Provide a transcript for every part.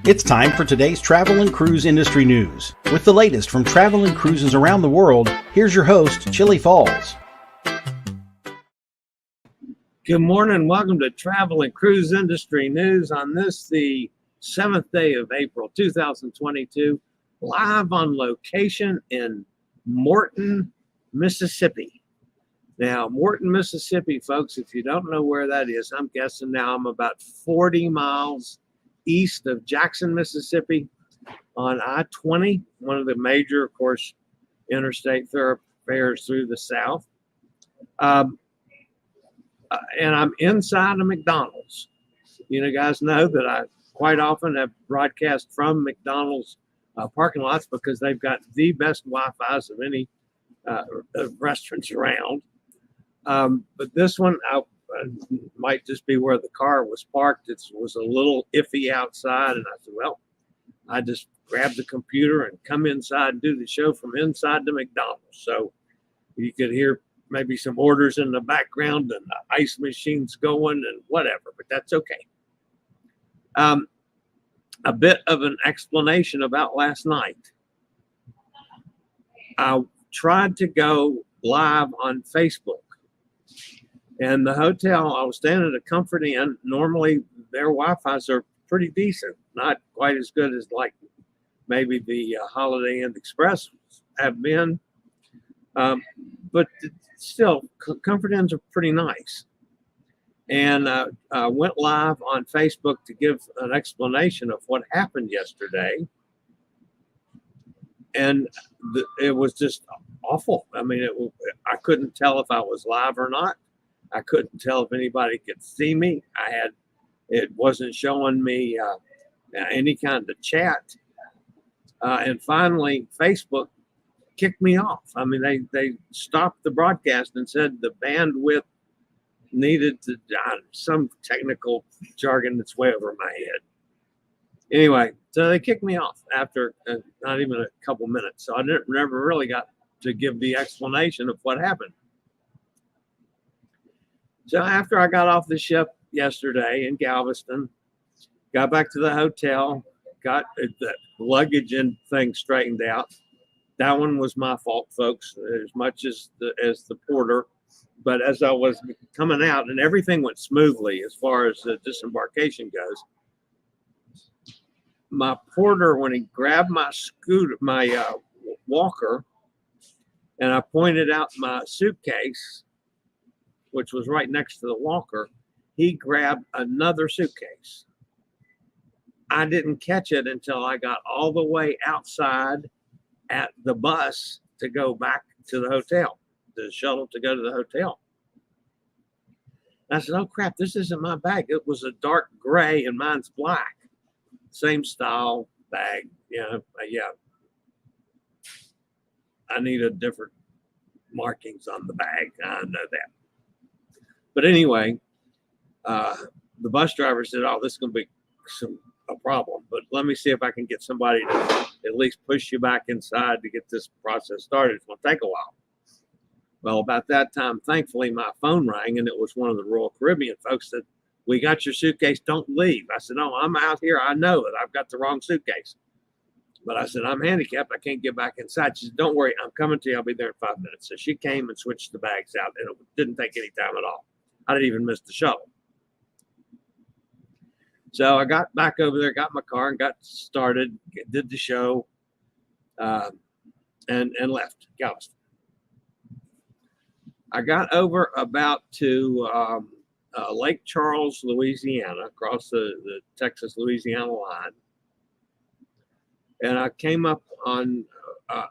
It's time for today's travel and cruise industry news. With the latest from travel and cruises around the world, here's your host, Chillie Falls. Good morning. Welcome to Travel and Cruise Industry News on this, the 7th day of April, 2022, live on location in Morton, Mississippi. Now, Morton, Mississippi, folks, if you don't know where that is, I'm guessing now I'm about 40 miles east of Jackson, Mississippi on I-20, one of the major, of course, interstate thoroughfares through the South. And I'm inside a McDonald's. You know, guys know that I quite often have broadcast from McDonald's parking lots because they've got the best Wi-Fi's of any restaurants around. But this one might just be where the car was parked. It was a little iffy outside, and I said, well, I just grab the computer and come inside and do the show from inside the McDonald's. So you could hear maybe some orders in the background and the ice machines going and whatever, but that's okay. A bit of an explanation about last night. I tried to go live on Facebook, and the hotel I was staying at a Comfort Inn. Normally their Wi-Fi's are pretty decent, not quite as good as like maybe the Holiday Inn Express have been, but still, Comfort Inns are pretty nice. And I went live on Facebook to give an explanation of what happened yesterday. And it was just awful. I mean, I couldn't tell if I was live or not. I couldn't tell if anybody could see me. It wasn't showing me any kind of chat. And finally, Facebook kicked me off. I mean, they stopped the broadcast and said the bandwidth needed to, some technical jargon that's way over my head. Anyway, so they kicked me off after not even a couple minutes. So I never really got to give the explanation of what happened. So after I got off the ship yesterday in Galveston, got back to the hotel, got the luggage and thing straightened out. That one was my fault, folks, as much as the porter. But as I was coming out, and everything went smoothly as far as the disembarkation goes, my porter, when he grabbed my walker, and I pointed out my suitcase, which was right next to the walker, he grabbed another suitcase. I didn't catch it until I got all the way outside at the bus to go back to the hotel, the shuttle to go to the hotel. And I said, oh crap, this isn't my bag. It was a dark gray and mine's black. Same style bag, yeah. I needed different markings on the bag. I know that. But anyway, the bus driver said, oh, this is going to be a problem, but let me see if I can get somebody to at least push you back inside to get this process started. It's going to take a while. Well, about that time, thankfully, my phone rang, and it was one of the Royal Caribbean folks that, we got your suitcase, don't leave. I said, no, I'm out here. I know that I've got the wrong suitcase. But I said, I'm handicapped. I can't get back inside. She said, don't worry, I'm coming to you. I'll be there in 5 minutes. So she came and switched the bags out, and it didn't take any time at all. I didn't even miss the shuttle. So I got back over there, got my car, and got started, did the show, and left Galveston. I got over about to Lake Charles, Louisiana, across the Texas-Louisiana line. And I came up on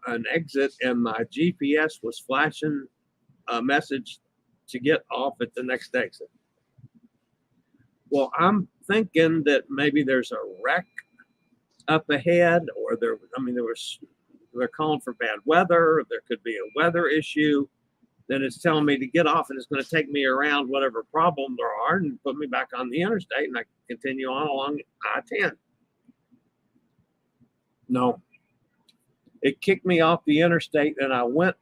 an exit, and my GPS was flashing a message to get off at the next exit. Well, I'm thinking that maybe there's a wreck up ahead, or they're calling for bad weather, or there could be a weather issue. Then it's telling me to get off, and it's going to take me around whatever problem there are and put me back on the interstate, and I can continue on along I-10. No, it kicked me off the interstate, and I went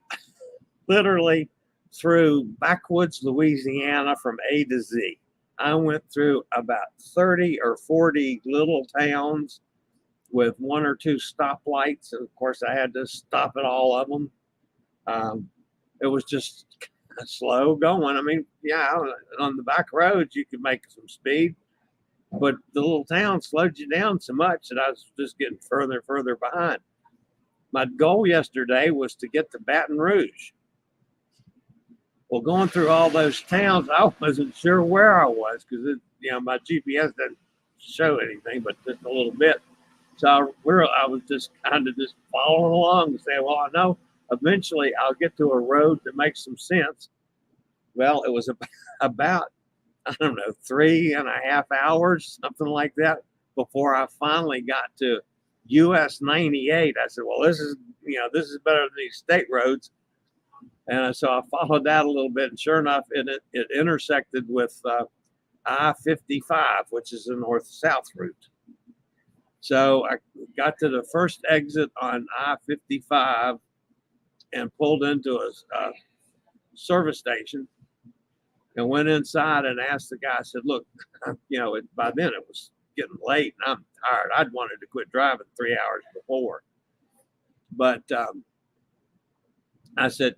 literally through backwoods Louisiana from A to Z. I went through about 30 or 40 little towns with one or two stoplights. And of course, I had to stop at all of them. It was just slow going. I mean, yeah, on the back roads, you could make some speed, but the little town slowed you down so much that I was just getting further and further behind. My goal yesterday was to get to Baton Rouge. Well, going through all those towns, I wasn't sure where I was because my GPS doesn't show anything but just a little bit. So I was just kind of just following along and saying, well, I know eventually I'll get to a road that makes some sense. Well, it was about, I don't know, 3.5 hours, something like that, before I finally got to US 98. I said, well, this is better than these state roads. And so I followed that a little bit, and sure enough, it intersected with I-55, which is the north-south route. So I got to the first exit on I-55 and pulled into a service station and went inside and asked the guy, I said, look, by then it was getting late and I'm tired. I'd wanted to quit driving 3 hours before. But I said,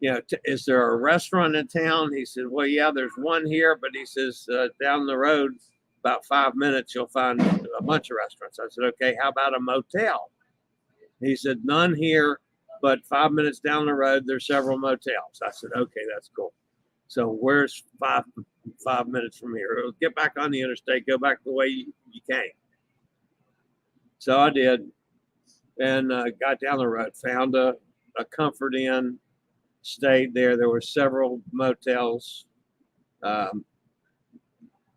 is there a restaurant in town? He said, well, yeah, there's one here, but he says down the road, about 5 minutes, you'll find a bunch of restaurants. I said, okay, how about a motel? He said, none here, but 5 minutes down the road, there's several motels. I said, okay, that's cool. So where's five minutes from here? Get back on the interstate, go back the way you came. So I did, and got down the road, found a Comfort Inn, stayed there. There were several motels.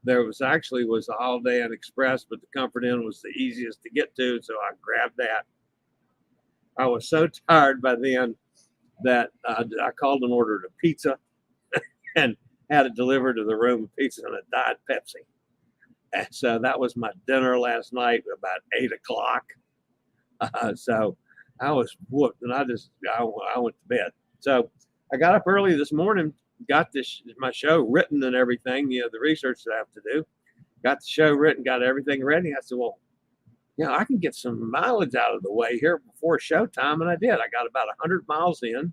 There was a Holiday Inn Express, but the Comfort Inn was the easiest to get to, so I grabbed that. I was so tired by then that I called and ordered a pizza and had it delivered to the room, a pizza and a Diet Pepsi. And so that was my dinner last night about 8 o'clock. So I was whooped, and I went to bed. So I got up early this morning, got my show written and everything, the research that I have to do. Got the show written, got everything ready. I said, well, I can get some mileage out of the way here before showtime, and I did. I got about 100 miles in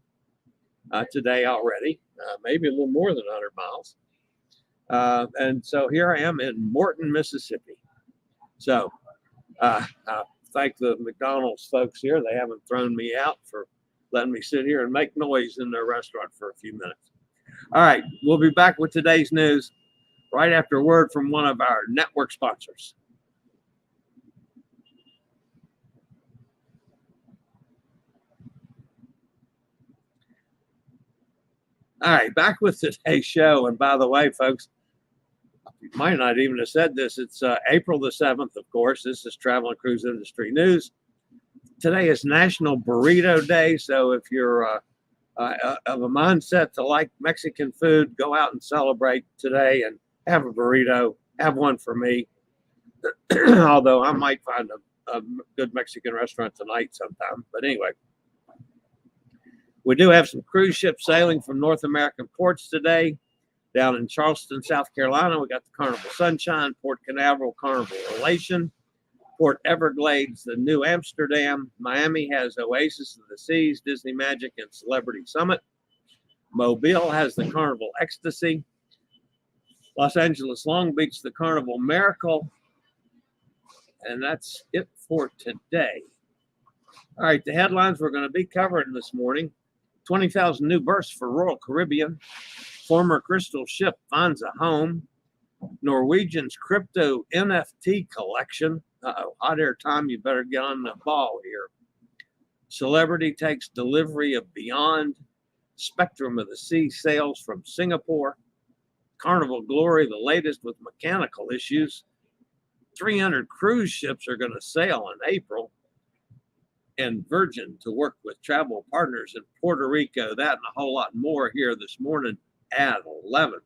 today already, maybe a little more than 100 miles. And so here I am in Morton, Mississippi. So I thank the McDonald's folks here. They haven't thrown me out for letting me sit here and make noise in their restaurant for a few minutes. All right, we'll be back with today's news right after a word from one of our network sponsors. All right, back with today's show. And by the way, folks, you might not even have said this. It's April the 7th, of course. This is Travel and Cruise Industry News. Today is National Burrito Day. So if you're of a mindset to like Mexican food, go out and celebrate today and have a burrito. Have one for me. Although I might find a good Mexican restaurant tonight sometime. But anyway. We do have some cruise ships sailing from North American ports today. Down in Charleston, South Carolina, we got the Carnival Sunshine, Port Canaveral, Carnival Elation, Port Everglades, the Nieuw Amsterdam. Miami has Oasis of the Seas, Disney Magic, and Celebrity Summit. Mobile has the Carnival Ecstasy. Los Angeles, Long Beach, the Carnival Miracle. And that's it for today. All right, the headlines we're going to be covering this morning. 20,000 new berths for Royal Caribbean. Former Crystal ship finds a home. Norwegian's crypto NFT collection. Hot air time, you better get on the ball here. Celebrity takes delivery of Beyond. Spectrum of the Sea sails from Singapore. Carnival Glory, the latest with mechanical issues. 300 cruise ships are going to sail in April. And Virgin to work with travel partners in Puerto Rico. That and a whole lot more here this morning at 11.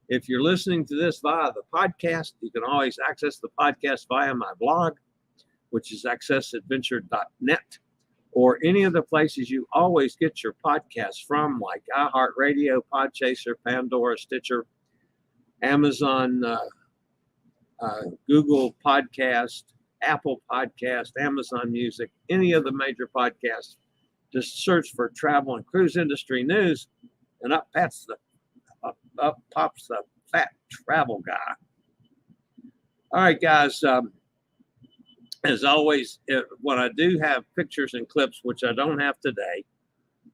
If you're listening to this via the podcast, you can always access the podcast via my blog, which is accessadventure.net, or any of the places you always get your podcasts from, like iHeartRadio, Podchaser, Pandora, Stitcher, Amazon, Google Podcast, Apple Podcast, Amazon Music, any of the major podcasts. Just search for Travel and Cruise Industry News, and up pops the fat travel guy. All right, guys. As always, when I do have pictures and clips, which I don't have today,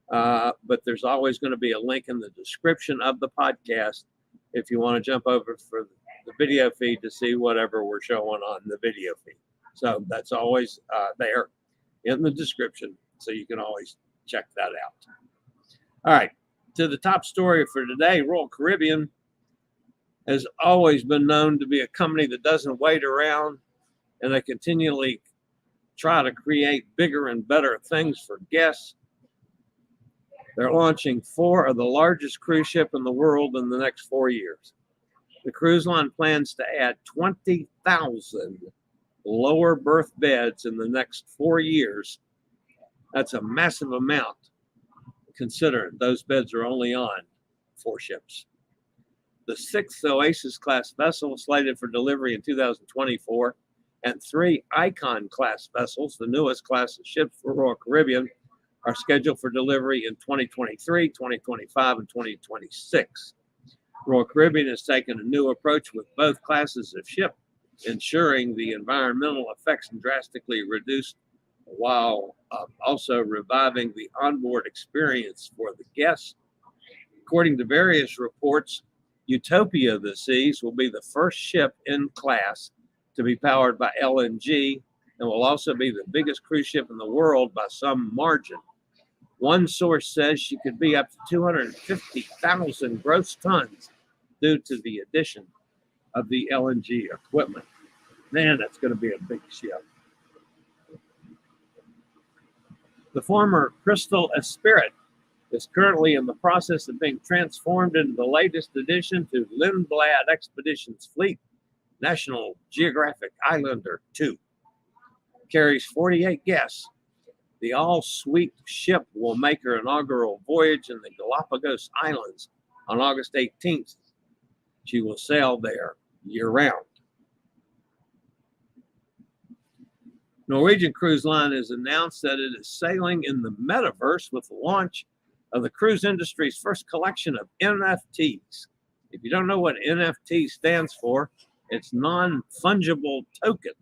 but there's always going to be a link in the description of the podcast if you want to jump over for the video feed to see whatever we're showing on the video feed. So that's always there in the description, so you can always check that out. All right, to the top story for today. Royal Caribbean has always been known to be a company that doesn't wait around, and they continually try to create bigger and better things for guests. They're launching 4 of the largest cruise ship in the world in the next 4 years. The cruise line plans to add 20,000 lower berth beds in the next 4 years. That's a massive amount, considering those beds are only on 4 ships. The 6th Oasis class vessel slated for delivery in 2024, and 3 Icon class vessels, the newest class of ships for Royal Caribbean, are scheduled for delivery in 2023, 2025, and 2026. Royal Caribbean has taken a new approach with both classes of ship, ensuring the environmental effects drastically reduced while also reviving the onboard experience for the guests. According to various reports, Utopia of the Seas will be the first ship in class to be powered by LNG and will also be the biggest cruise ship in the world by some margin. One source says she could be up to 250,000 gross tons due to the addition of the LNG equipment. Man, that's going to be a big ship. The former Crystal Esprit is currently in the process of being transformed into the latest addition to Lindblad Expeditions fleet, National Geographic Islander 2. Carries 48 guests. The all-suite ship will make her inaugural voyage in the Galapagos Islands on August 18th. She will sail there year-round. Norwegian Cruise Line has announced that it is sailing in the metaverse with the launch of the cruise industry's first collection of NFTs. If you don't know what NFT stands for, it's non-fungible token,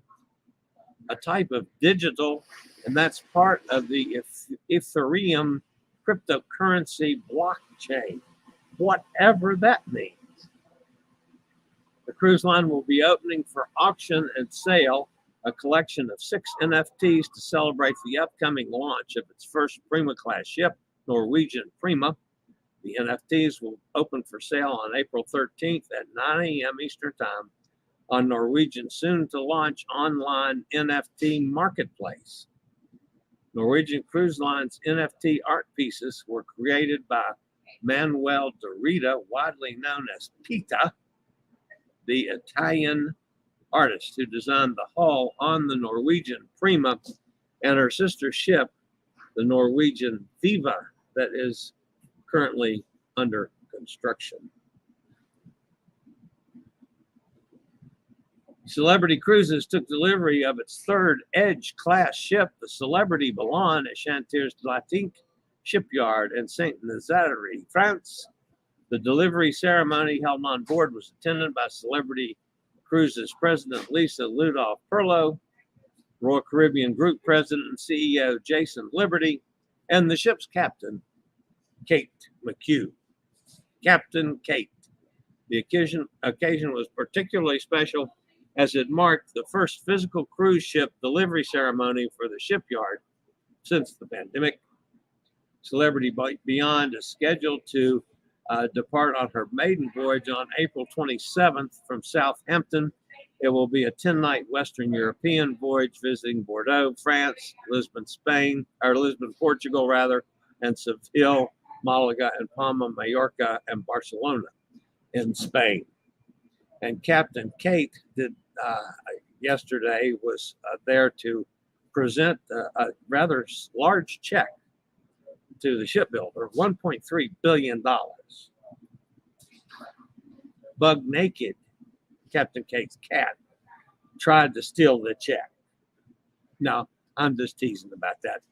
a type of digital, and that's part of the Ethereum cryptocurrency blockchain, whatever that means. The cruise line will be opening for auction and sale a collection of 6 NFTs to celebrate the upcoming launch of its first Prima class ship, Norwegian Prima. The NFTs will open for sale on April 13th at 9 a.m. Eastern Time on Norwegian soon-to-launch online NFT marketplace. Norwegian Cruise Line's NFT art pieces were created by Manuel Dorita, widely known as Pita, the Italian artist who designed the hull on the Norwegian Prima and her sister ship, the Norwegian Viva, that is currently under construction. Celebrity Cruises took delivery of its 3rd Edge-class ship, the Celebrity Ballon, at Chantiers-Latinque shipyard in Saint-Nazaire, France. The delivery ceremony held on board was attended by Celebrity Cruises President Lisa Ludolph-Perlo, Royal Caribbean Group President and CEO Jason Liberty, and the ship's captain, Kate McHugh. Captain Kate. The occasion was particularly special as it marked the first physical cruise ship delivery ceremony for the shipyard since the pandemic. Celebrity Beyond is scheduled to depart on her maiden voyage on April 27th from Southampton. It will be a 10-night Western European voyage visiting Bordeaux, France, Lisbon, Portugal, and Seville, Malaga, and Palma, Mallorca, and Barcelona in Spain. And Captain Kate yesterday was there to present a rather large check to the shipbuilder, $1.3 billion. Bug Naked, Captain Kate's cat, tried to steal the check. No, I'm just teasing about that.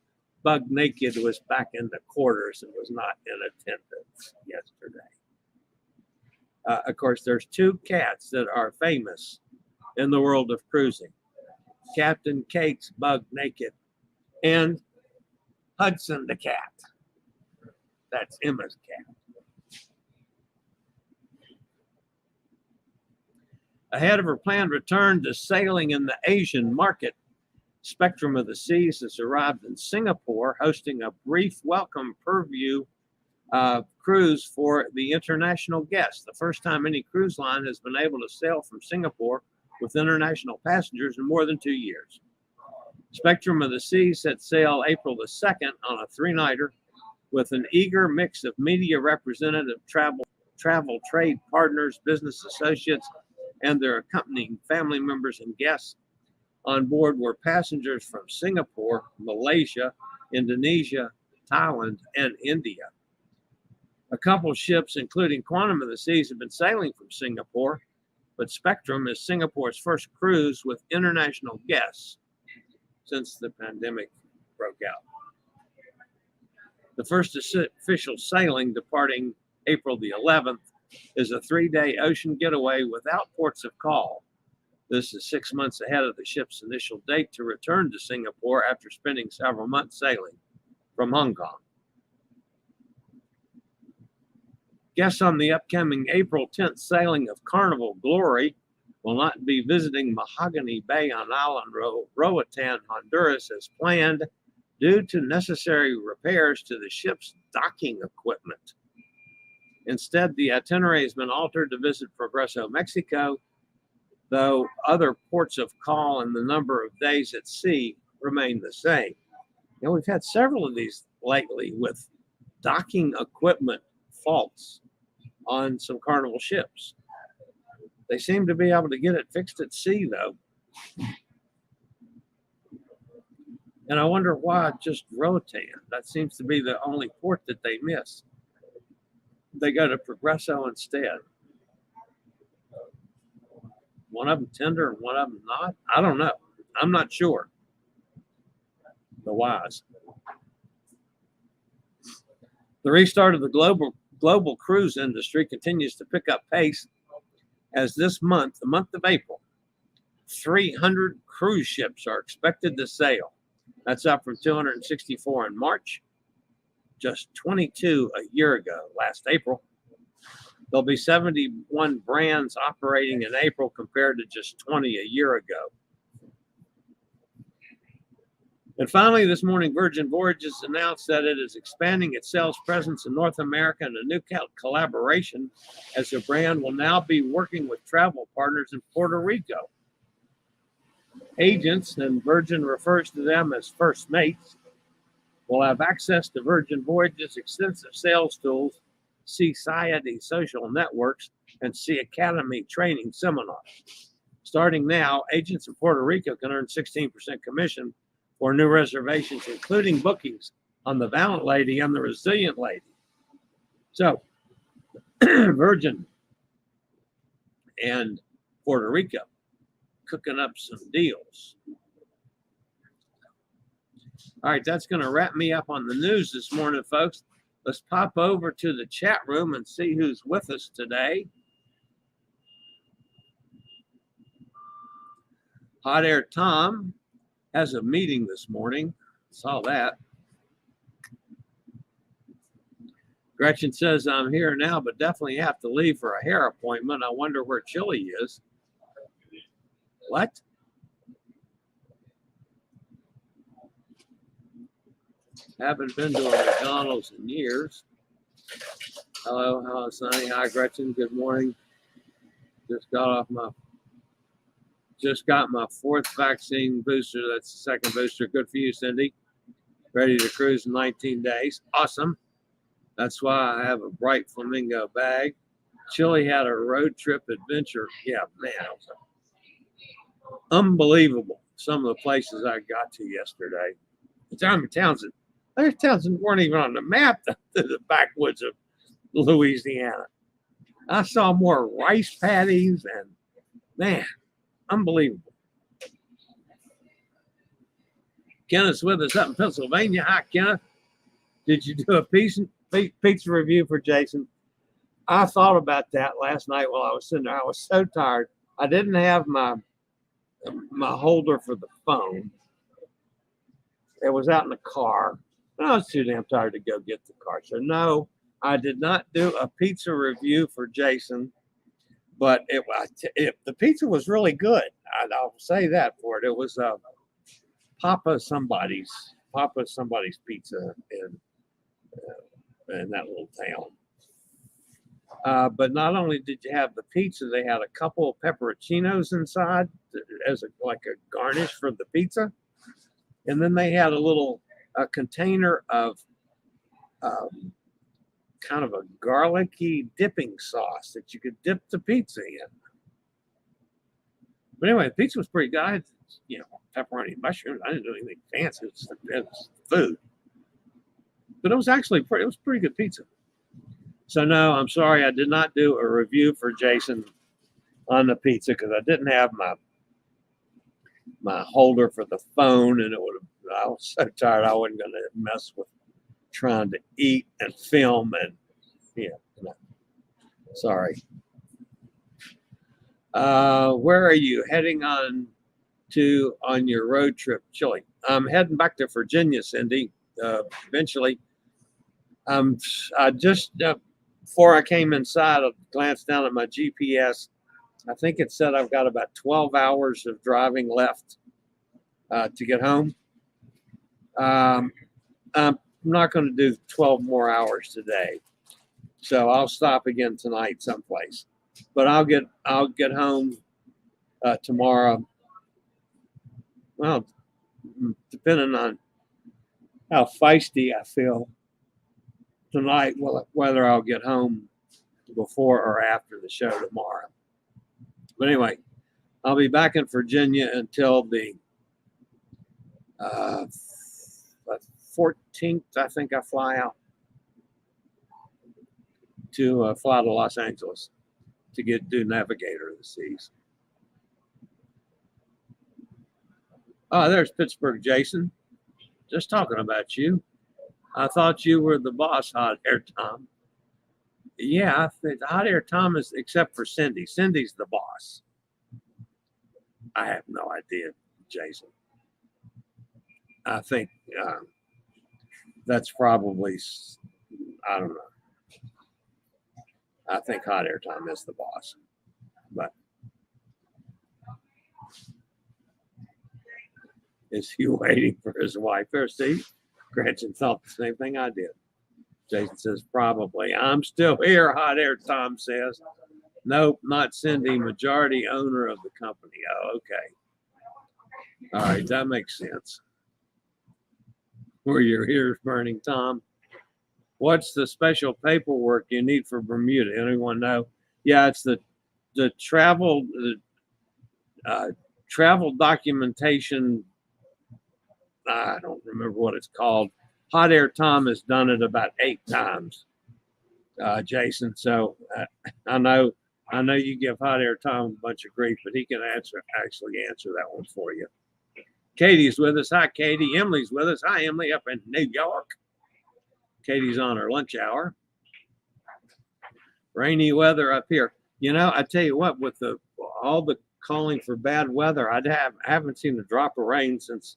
Bug Naked was back in the quarters and was not in attendance yesterday. Of course, there's two cats that are famous in the world of cruising. Captain Kate's Bug Naked and Hudson the cat. That's Emma's cat. Ahead of her planned return to sailing in the Asian market, Spectrum of the Seas has arrived in Singapore, hosting a brief welcome purview cruise for the international guests. The first time any cruise line has been able to sail from Singapore with international passengers in more than 2 years. Spectrum of the Seas set sail April the 2nd on a 3-nighter with an eager mix of media representative, travel trade partners, business associates, and their accompanying family members and guests. On board were passengers from Singapore, Malaysia, Indonesia, Thailand, and India. A couple of ships, including Quantum of the Seas, have been sailing from Singapore, but Spectrum is Singapore's first cruise with international guests since the pandemic broke out. The first official sailing, departing April the 11th, is a 3-day ocean getaway without ports of call. This is 6 months ahead of the ship's initial date to return to Singapore after spending several months sailing from Hong Kong. Guests on the upcoming April 10th sailing of Carnival Glory will not be visiting Mahogany Bay on island Roatan, Honduras as planned due to necessary repairs to the ship's docking equipment. Instead, the itinerary has been altered to visit Progreso, Mexico, though other ports of call and the number of days at sea remain the same. You know, we've had several of these lately with docking equipment faults on some Carnival ships. They seem to be able to get it fixed at sea, though. And I wonder why just Roatan. That seems to be the only port that they miss. They go to Progreso instead. One of them tender and one of them not? I don't know. I'm not sure. The whys. The restart of the global cruise industry continues to pick up pace as this month, the month of April, 300 cruise ships are expected to sail. That's up from 264 in March, just 22 a year ago, last April. There'll be 71 brands operating in April compared to just 20 a year ago. And finally, this morning, Virgin Voyages announced that it is expanding its sales presence in North America in a new collaboration, as the brand will now be working with travel partners in Puerto Rico. Agents, and Virgin refers to them as first mates, will have access to Virgin Voyages' extensive sales tools, Society social networks, and Sea Academy training seminars. Starting now, agents in Puerto Rico can earn 16% commission for new reservations, including bookings on the Valiant Lady and the Resilient Lady. So, Virgin and Puerto Rico cooking up some deals. All right, that's going to wrap me up on the news this morning, folks. Let's pop over to the chat room and see who's with us today. Hot Air Tom has a meeting this morning. Saw that. Gretchen says, I'm here now, but definitely have to leave for a hair appointment. I wonder where Chillie is. What? Haven't been to a McDonald's in years. Hello, Sonny. Hi, Gretchen. Good morning. Just got my 4th vaccine booster. That's the 2nd booster. Good for you, Cindy. Ready to cruise in 19 days. Awesome. That's why I have a bright flamingo bag. Chillie had a road trip adventure. Yeah, man, it was unbelievable. Some of the places I got to yesterday. Townsend. Their Townsend weren't even on the map to the backwoods of Louisiana. I saw more rice paddies and, man, unbelievable. Kenneth's with us up in Pennsylvania. Hi, Kenneth. Did you do a pizza review for Jason? I thought about that last night while I was sitting there. I was so tired. I didn't have my holder for the phone. It was out in the car. I was too damn tired to go get the car. So no, I did not do a pizza review for Jason, but the pizza was really good. I'll say that for it. It was Papa somebody's pizza in that little town. But not only did you have the pizza, they had a couple of pepperoncinos inside as like a garnish for the pizza. And then they had a container of kind of a garlicky dipping sauce that you could dip the pizza in. But anyway, the pizza was pretty good. I had, pepperoni and mushrooms. I didn't do anything fancy. It was food. But it was actually pretty good pizza. So no, I'm sorry, I did not do a review for Jason on the pizza because I didn't have my holder for the phone, and I was so tired I wasn't going to mess with trying to eat and film, and sorry. Where are you heading on your road trip, Chillie? I'm heading back to Virginia, Cindy. Eventually, I just before I came inside, I glanced down at my GPS. I think it said I've got about 12 hours of driving left to get home. I'm not going to do 12 more hours today, so I'll stop again tonight someplace. But I'll get home tomorrow. Well, depending on how feisty I feel tonight, whether I'll get home before or after the show tomorrow. But anyway, I'll be back in Virginia until the 14th. I think I fly out to fly to Los Angeles to do Navigator of the Seas. Oh, there's Pittsburgh Jason. Just talking about you. I thought you were the boss, Hot Air Tom. Yeah, I think Hot Air Tom is, except for Cindy. Cindy's the boss. I have no idea, Jason. I think that's probably, I don't know. I think Hot Air Tom is the boss. But is he waiting for his wife? There, see? Gretchen thought the same thing I did. Jason says, probably. I'm still here, Hot Air Tom says. Nope, not Cindy, majority owner of the company. Oh, okay. All right, that makes sense. Were your ears burning, Tom? What's the special paperwork you need for Bermuda? Anyone know? Yeah, it's the travel documentation. I don't remember what it's called. Hot Air Tom has done it about 8 times, Jason. So I know you give Hot Air Tom a bunch of grief, but he can actually answer that one for you. Katie's with us. Hi, Katie. Emily's with us. Hi, Emily, up in New York. Katie's on her lunch hour. Rainy weather up here. I tell you what, with all the calling for bad weather, I haven't seen a drop of rain since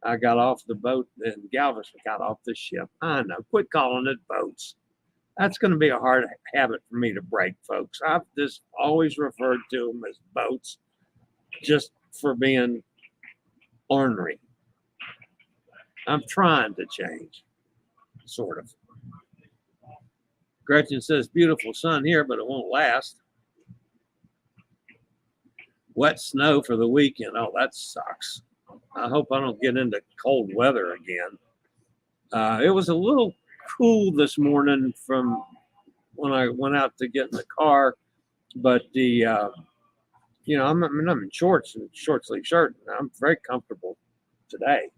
I got off the boat and Galveston got off the ship. I know. Quit calling it boats. That's going to be a hard habit for me to break, folks. I've just always referred to them as boats just for being ornery. I'm trying to change, sort of. Gretchen says, beautiful sun here, but it won't last. Wet snow for the weekend. Oh, that sucks. I hope I don't get into cold weather again. It was a little cool this morning from when I went out to get in the car, but I'm in shorts and short sleeve shirt. And I'm very comfortable today.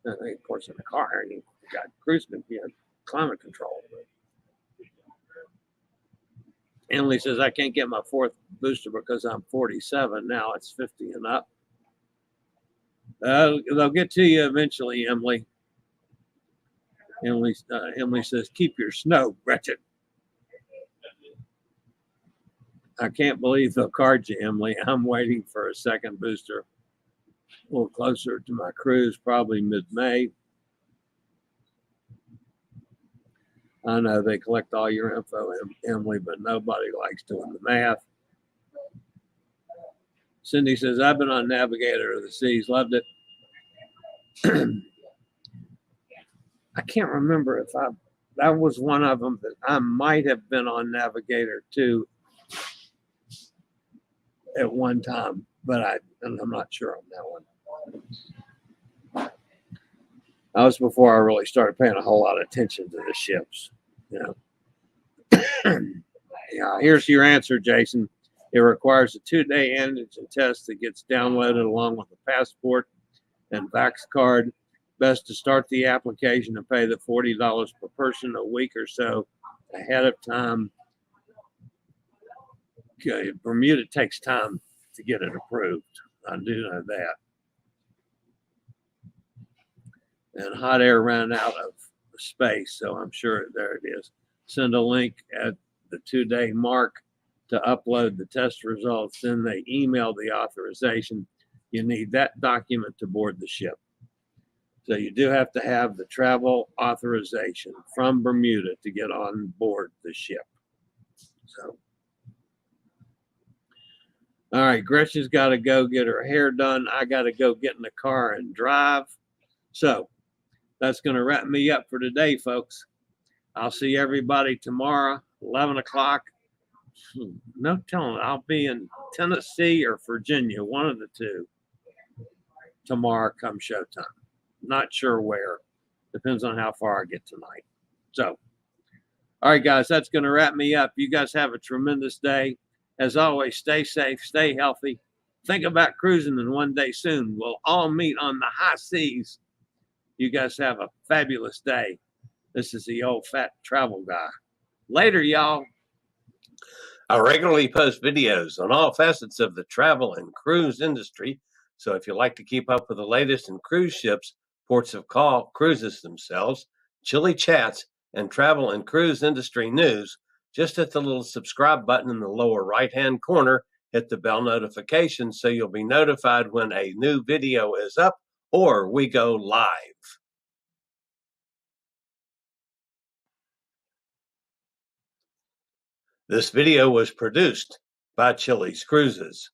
And of course, in the car, you got cruise climate control. Emily says, I can't get my 4th booster because I'm 47. Now it's 50 and up. They'll get to you eventually, Emily. Emily says, keep your snow, Gretchen. I can't believe they'll card you, Emily. I'm waiting for a second booster. A little closer to my cruise, probably mid-May. I know they collect all your info, Emily, but nobody likes doing the math. Cindy says, I've been on Navigator of the Seas, loved it. I can't remember if that was one of them that I might have been on Navigator too at one time, but I'm not sure on that one. That was before I really started paying a whole lot of attention to the ships. Yeah, here's your answer, Jason. It requires a 2-day antigen test that gets downloaded along with a passport and Vax card. Best to start the application and pay the $40 per person a week or so ahead of time. Bermuda takes time to get it approved. I do know that. And hot air ran out of space, so I'm sure there it is. Send a link at the 2-day mark to upload the test results. Then they email the authorization. You need that document to board the ship. So you do have to have the travel authorization from Bermuda to get on board the ship. So, all right, Gretchen's got to go get her hair done. I got to go get in the car and drive. So that's going to wrap me up for today, folks. I'll see everybody tomorrow, 11 o'clock. No telling. I'll be in Tennessee or Virginia, one of the two, tomorrow come showtime. Not sure where. Depends on how far I get tonight. So, all right, guys, that's going to wrap me up. You guys have a tremendous day. As always, stay safe, stay healthy. Think about cruising, and one day soon we'll all meet on the high seas. You guys have a fabulous day. This is the old fat travel guy. Later, y'all. I regularly post videos on all facets of the travel and cruise industry. So if you like to keep up with the latest in cruise ships, ports of call, cruises themselves, Chillie chats, and travel and cruise industry news, just hit the little subscribe button in the lower right-hand corner, hit the bell notification so you'll be notified when a new video is up or we go live. This video was produced by Chillie's Cruises.